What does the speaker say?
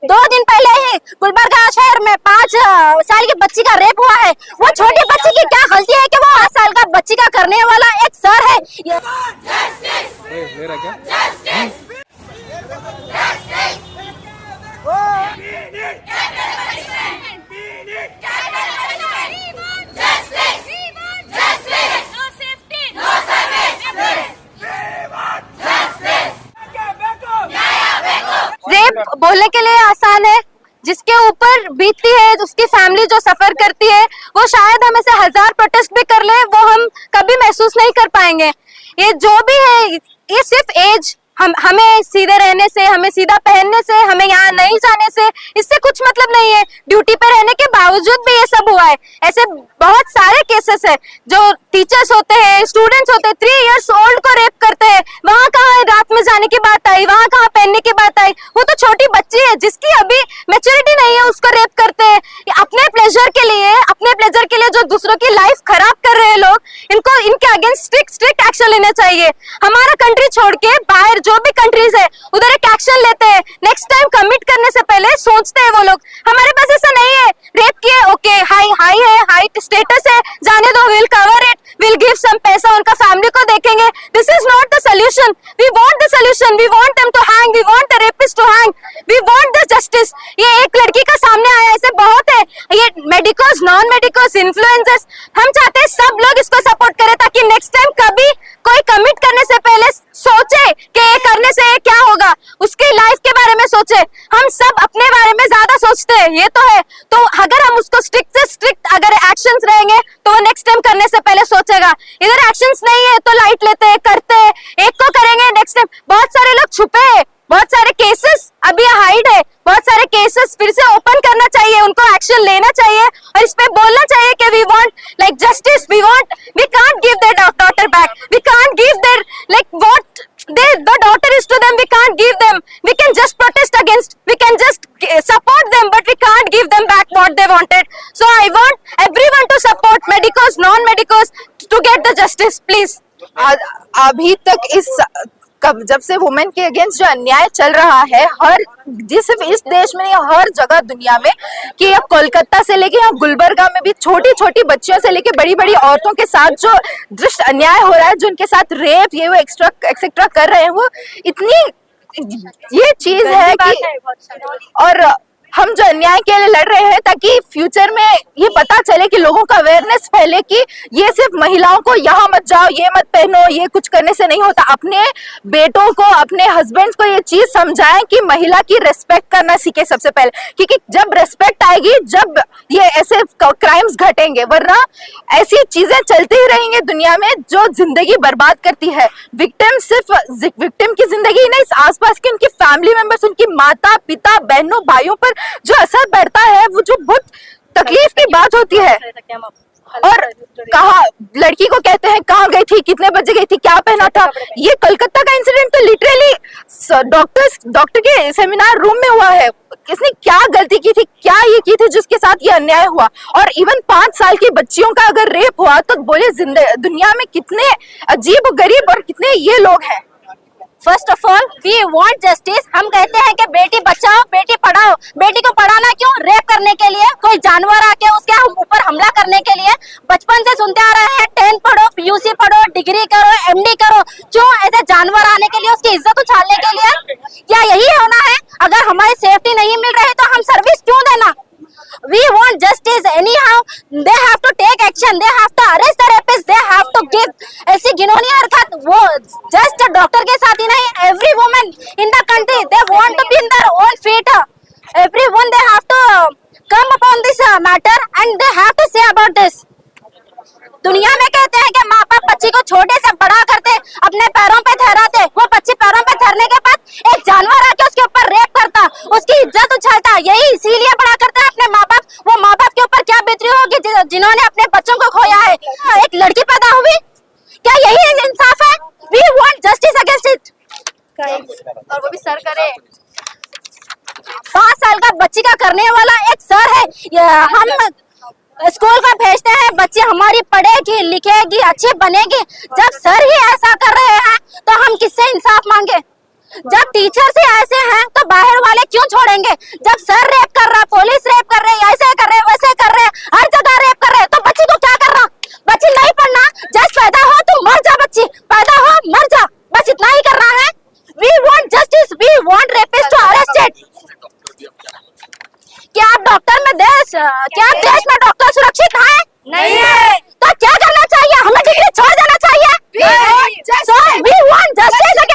2 दिन पहले ही गुलबर्गा शहर में 5 साल की बच्ची का रेप हुआ है। वो छोटी बच्ची की क्या गलती है कि वो 8 साल का बच्ची का करने वाला एक सर है। रेप बोलने के लिए आसान है, जिसके ऊपर बीतती है उसकी फैमिली जो सफर करती है, वो शायद हम ऐसे 1000 प्रोटेस्ट भी कर ले, वो हम कभी महसूस नहीं कर पाएंगे। ये जो भी है, ये सिर्फ एज, हमें सीधे रहने से, हमें सीधा पहनने से, हमें यहाँ नहीं जाने से, इससे कुछ मतलब नहीं है। ड्यूटी पे रहने के बावजूद भी ये सब हुआ है। ऐसे बहुत सारे केसेस है जो टीचर्स होते हैं, स्टूडेंट्स होते हैं, 3 इयर्स ओल्ड को रेप करते हैं। वहाँ कहाँ रात में जाने की बात आई, वहाँ कहाँ पहनने की बात आई। वो तो छोटी बच्ची है जिसकी अभी मैच्योरिटी नहीं है, उसको रेप करते हैं अपने प्लेजर के लिए जो दूसरों की लाइफ खराब कर रहे हैं लोग, इनको इनके अगेंस्ट स्ट्रिक्ट एक्शन लेना चाहिए। हमारा कंट्री छोड़ के बाहर जो भी कंट्रीज है उधर एक एक्शन लेते हैं। नेक्स्ट टाइम कमिट करने से पहले सोचते हैं वो लोग। हमारे पास ऐसा नहीं है, रेप किए ओके हाई स्टेटस है, जाने दो, will cover it, will give some पैसा, उनका फैमिली को देखेंगे। This is not the solution. We want the solution, we want them to hang, we want the rapist to hang, we want the justice. ये एक लड़की का सामने आया, ऐसे बहुत है, ये मेडिकोस, नॉन मेडिकोस, इन्फ्लुएंसर्स, हम चाहते हैं सब लोग इसको सपोर्ट करें ताकि नेक्स्ट टाइम कभी कोई कमिट करने से पहले सोचे कि ये करने से क्या होगा, उसकी लाइफ के बारे में सोचे। हम सब अपने बारे में ज्यादा सोचते हैं, ये तो है। तो अगर हम उसको स्ट्रिक्ट से स्ट्रिक्ट अगर एक्शंस रहेंगे तो वो नेक्स्ट टाइम करने से पहले सोचेगा। इधर एक्शंस नहीं है तो लाइट लेते हैं, करते हैं, एक को करेंगे नेक्स्ट टाइम। बहुत सारे लोग छुपे हैं, बहुत सारे केसेस अभी हाइड है, बहुत सारे केसेस फिर से ओपन करना चाहिए, उनको एक्शन लेना चाहिए और इस पे बोलना चाहिए कि we want like justice, we can't give their daughter back, we can't give their like what the daughter is to them, we can't give them. We can just protest against, we can just support them, but we can't give them back what they wanted. So I want everyone to support medicos, non-medicos to get the justice, please. अभी तक जब से women के against जो अन्याय चल रहा है, सिर्फ इस देश में नहीं, हर जगह दुनिया में, कि अब कोलकाता से लेके यहाँ गुलबर्गा में भी छोटी छोटी बच्चियों से लेके बड़ी बड़ी औरतों के साथ जो दृष्ट अन्याय हो रहा है, जो उनके साथ रेप ये वो एक्सेट्रा कर रहे हैं, वो इतनी ये चीज है कि, और हम जो अन्याय के लिए लड़ रहे हैं ताकि फ्यूचर में ये पता चले कि लोगों का अवेयरनेस फैले कि ये सिर्फ महिलाओं को यहाँ मत जाओ, ये मत पहनो, ये कुछ करने से नहीं होता। अपने बेटों को, अपने हस्बैंड्स को ये चीज समझाएं कि महिला की रेस्पेक्ट करना सीखे सबसे पहले, क्योंकि जब रेस्पेक्ट आएगी, जब ये ऐसे क्राइम्स घटेंगे, वरना ऐसी चीजें चलती ही रहेंगी दुनिया में जो जिंदगी बर्बाद करती है। विक्टिम सिर्फ विक्टिम की जिंदगी नहीं, आसपास के उनकी फैमिली मेंबर्स, उनकी माता पिता बहनों भाइयों पर जो असर पड़ता है, वो जो बहुत तकलीफ की बात होती है। और कहा लड़की को कहते हैं कहाँ गई थी, कितने बजे गई थी, क्या पहना था। ये कोलकाता का इंसिडेंट तो लिटरली डॉक्टर के सेमिनार रूम में हुआ है। इसने क्या गलती की थी, क्या ये की थी जिसके साथ ये अन्याय हुआ। और इवन 5 साल की बच्चियों का अगर रेप हुआ तो बोले दुनिया में कितने अजीब गरीब और कितने ये लोग हैं। First of all we want justice. हम कहते हैं कि बेटी बचाओ बेटी पढ़ाओ। बेटी को पढ़ाना क्यों? रेप करने के लिए, कोई जानवर आके उसके ऊपर हमला करने के लिए। बचपन से सुनते आ रहे हैं 10th पढ़ो, PUC पढ़ो, डिग्री करो, MD करो, क्यों ऐसे जानवर आने के लिए, उसकी इज्जत उछालने के लिए? क्या यही होना है? अगर हमारी सेफ्टी नहीं मिल रही तो हम सर्विस क्यों देना? We want justice anyhow. They have to take action. They have to arrest the rapists. They have to give ऐसी घिनौनी हरकत, वो just डॉक्टर के साथ ही नहीं, every woman in the country they want to be in their own feet. Everyone they have to come upon this matter and they have to say about this. दुनिया में कहते हैं कि माँ बाप बच्ची को छोटे से बड़ा करते, अपने पैरों पे ठहराते, वो बच्ची पैरों पे ठहरने के बाद एक जानवर आके उसके ऊपर रेप करता, उसकी इज्जत उछालता। यही इसीलिए बड़ा करता है अपने माँ बाप। वो माँ बाप के ऊपर क्या बीती होगी जिन्होंने अपने बच्चों को खोया है। एक लड़की पैदा हुई, क्या यही इंसाफ है? We want justice against it, और वो भी सर करे। 5 साल का बच्ची का करने वाला एक सर है। हम स्कूल का भेजते हैं, बच्ची हमारी पढ़ेगी लिखेगी अच्छी बनेगी। जब सर ही ऐसा कर रहे हैं तो हम किससे इंसाफ मांगे? जब टीचर्स ही ऐसे हैं तो बाहर वाले क्यों छोड़ेंगे? जब सर रेप कर रहा, पुलिस रेप कर रहे, ऐसे कर रहे, वैसे कर रहे, हर जगह